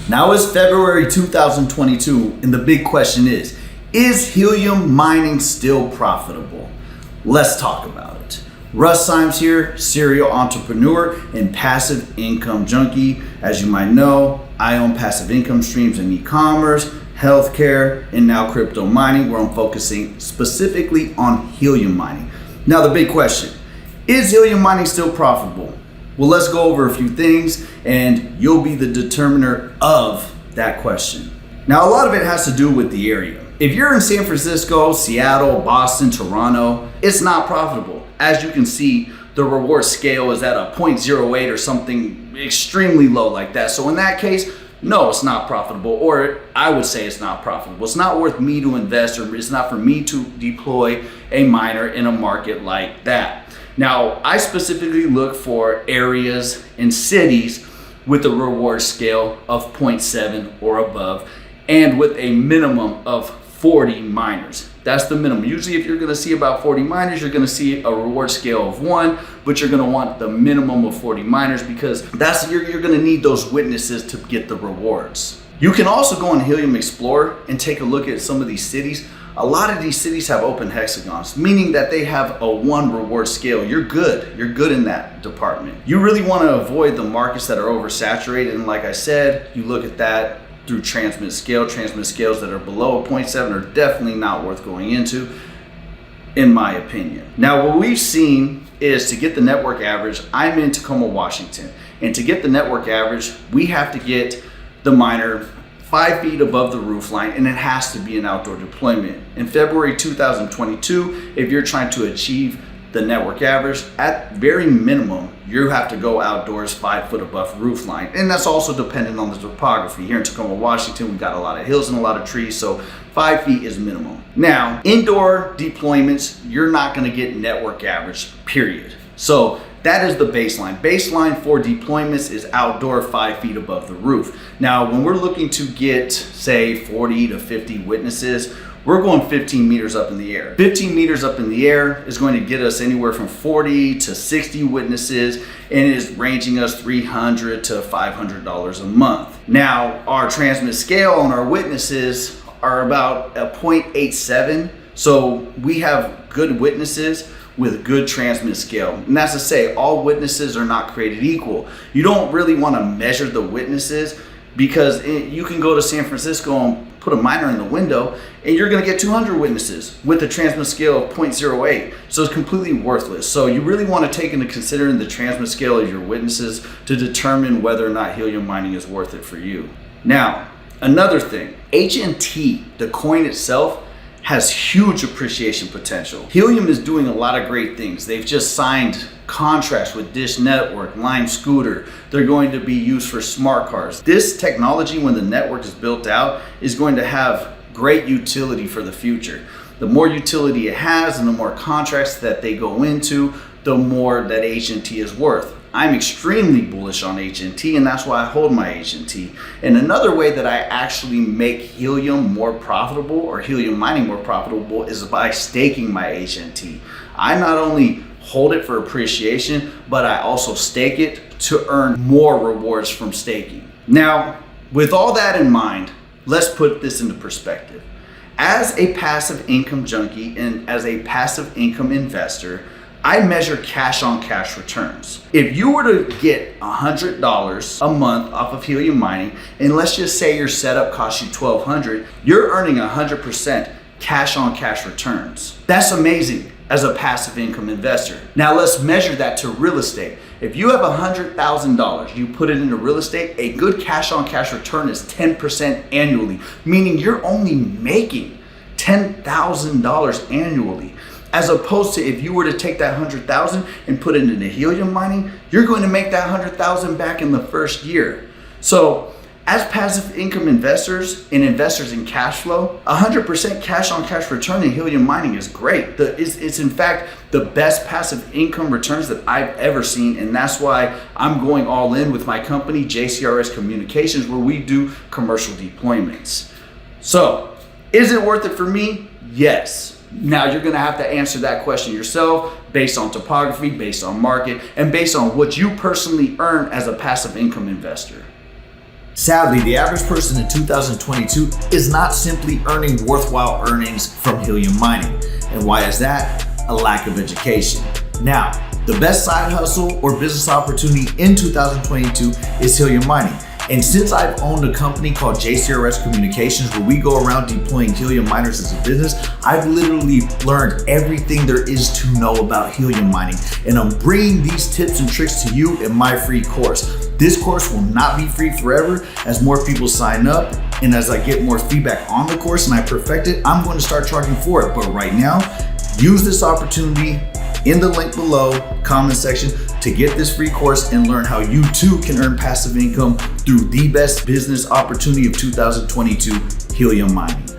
Now it's February 2022, and the big question is helium mining still profitable? Let's talk about it. Russ Symes here, serial entrepreneur and passive income junkie. As you might know, I own passive income streams in e-commerce, healthcare, and now crypto mining, where I'm focusing specifically on helium mining. Now the big question, is helium mining still profitable? Well, let's go over a few things and you'll be the determiner of that question. Now, a lot of it has to do with the area. If you're in San Francisco, Seattle, Boston, Toronto, it's not profitable. As you can see, the reward scale is at a 0.08 or something extremely low like that. So in that case, no, it's not profitable, or I would say it's not profitable. It's not worth me to invest, or it's not for me to deploy a miner in a market like that. Now, I specifically look for areas and cities with a reward scale of 0.7 or above, and with a minimum of 40 miners. That's the minimum. Usually if you're gonna see about 40 miners, you're gonna see a reward scale of 1, but you're gonna want the minimum of 40 miners because you're gonna need those witnesses to get the rewards. You can also go on Helium Explorer and take a look at some of these cities. A lot of these cities have open hexagons, meaning that they have a 1 reward scale. You're good in that department. You really wanna avoid the markets that are oversaturated, and like I said, you look at that through transmit scale. Transmit scales that are below a 0.7 are definitely not worth going into, in my opinion. Now, what we've seen is to get the network average, I'm in Tacoma, Washington, and to get the network average, we have to get the miner 5 feet above the roof line, and it has to be an outdoor deployment. In February 2022, if you're trying to achieve the network average, at very minimum, you have to go outdoors 5 foot above roof line. And that's also dependent on the topography. Here in Tacoma, Washington, we've got a lot of hills and a lot of trees, so 5 feet is minimum. Now, indoor deployments, you're not gonna get network average, period. So that is the baseline. Baseline for deployments is outdoor 5 feet above the roof. Now, when we're looking to get, say, 40 to 50 witnesses, we're going 15 meters up in the air. 15 meters up in the air is going to get us anywhere from 40 to 60 witnesses, and it is ranging us $300 to $500 a month. Now, our transmit scale on our witnesses are about a 0.87. So we have good witnesses with good transmit scale. And that's to say, all witnesses are not created equal. You don't really want to measure the witnesses because you can go to San Francisco and put a miner in the window and you're gonna get 200 witnesses with a transmit scale of 0.08. So it's completely worthless. So you really wanna take into considering the transmit scale of your witnesses to determine whether or not helium mining is worth it for you. Now, another thing, HNT, the coin itself, has huge appreciation potential. Helium is doing a lot of great things. They've just signed contracts with Dish Network, Lime Scooter. They're going to be used for smart cars. This technology, when the network is built out, is going to have great utility for the future. The more utility it has and the more contracts that they go into, the more that HNT is worth. I'm extremely bullish on HNT, and that's why I hold my HNT. And another way that I actually make helium more profitable, or helium mining more profitable, is by staking my HNT. I not only hold it for appreciation, but I also stake it to earn more rewards from staking. Now, with all that in mind, let's put this into perspective. As a passive income junkie and as a passive income investor, I measure cash on cash returns. If you were to get $100 a month off of helium mining, and let's just say your setup costs you $1,200, you're earning 100% cash on cash returns. That's amazing as a passive income investor. Now let's measure that to real estate. If you have $100,000, you put it into real estate, a good cash on cash return is 10% annually, meaning you're only making $10,000 annually. As opposed to if you were to take that 100,000 and put it into helium mining, you're going to make that 100,000 back in the first year. So as passive income investors and investors in cash flow, 100% cash on cash return in helium mining is great. It's in fact the best passive income returns that I've ever seen. And that's why I'm going all in with my company, JCRS Communications, where we do commercial deployments. So is it worth it for me? Yes. Now you're gonna have to answer that question yourself based on topography, based on market, and based on what you personally earn as a passive income investor. Sadly, the average person in 2022 is not simply earning worthwhile earnings from helium mining. And why is that? A lack of education. Now, the best side hustle or business opportunity in 2022 is helium mining. And since I've owned a company called JCRS Communications, where we go around deploying helium miners as a business, I've literally learned everything there is to know about helium mining. And I'm bringing these tips and tricks to you in my free course. This course will not be free forever. As more people sign up and as I get more feedback on the course and I perfect it, I'm going to start charging for it. But right now, use this opportunity in the link below, comment section, to get this free course and learn how you too can earn passive income through the best business opportunity of 2022, helium mining.